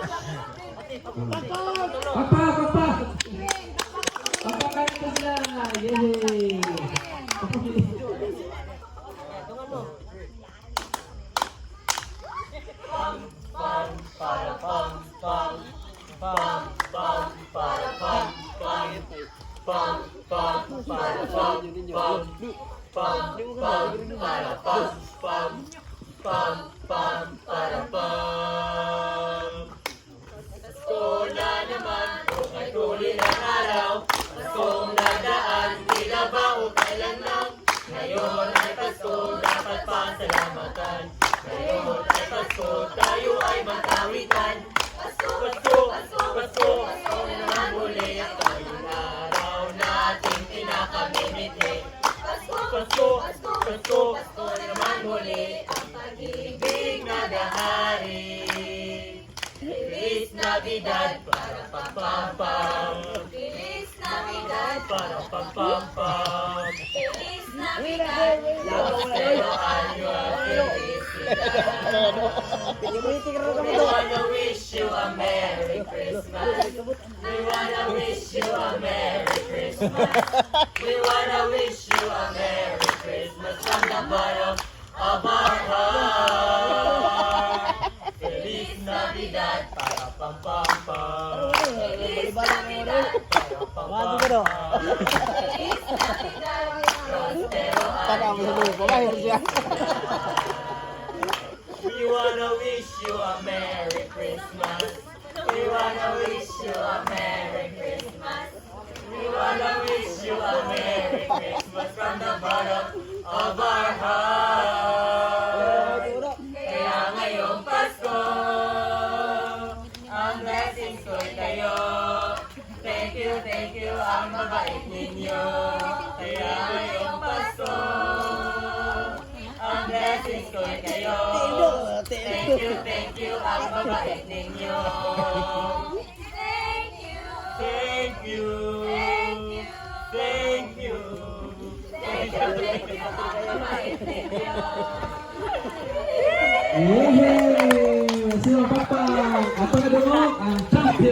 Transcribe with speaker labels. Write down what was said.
Speaker 1: Papa, papa. Papa kain po sila. Yay.
Speaker 2: Pasko na naman, kung ay tuloy ng araw. Paskong nadaan, tila ba o kailan lang. Ngayon ay Pasko, dapat pasalamatan. Ngayon ay Pasko, tayo ay magkawitan. Pasko, Pasko, Pasko, Pasko, Pasko naman muli. Ngayong araw nating pinakamimiti. Pasko, Pasko, Pasko, Pasko, Pasko naman muli. Ang pag-ibig na dahari. Feliz Navidad para pam pam pam. Feliz Navidad para pam pam pam. Feliz Navidad. Prospero año felicidad. We wanna wish you a Merry Christmas. We wanna wish you a Merry Christmas. We wanna wish you a Merry Christmas from the bottom of our heart. Feliz Navidad para pam pam pam. Feliz Navidad para pam pam pam. Feliz Navidad. Prospero año. We wanna wish you a Merry Christmas. We wanna wish you a Merry Christmas. We wanna wish you a Merry Christmas from the bottom of our heart. Kaya ngayong Pasko, ang blessings ko'y kayo. Thank you, ang mabait ninyo. Kaya ngayong Pasko, ang blessings ko'y kayo. Thank you, ang mabait ninyo. Thank you. Thank you. Thank you, ang mabait ninyo.
Speaker 1: Yay! Sino papa? Apa ka dumog? Ang champion!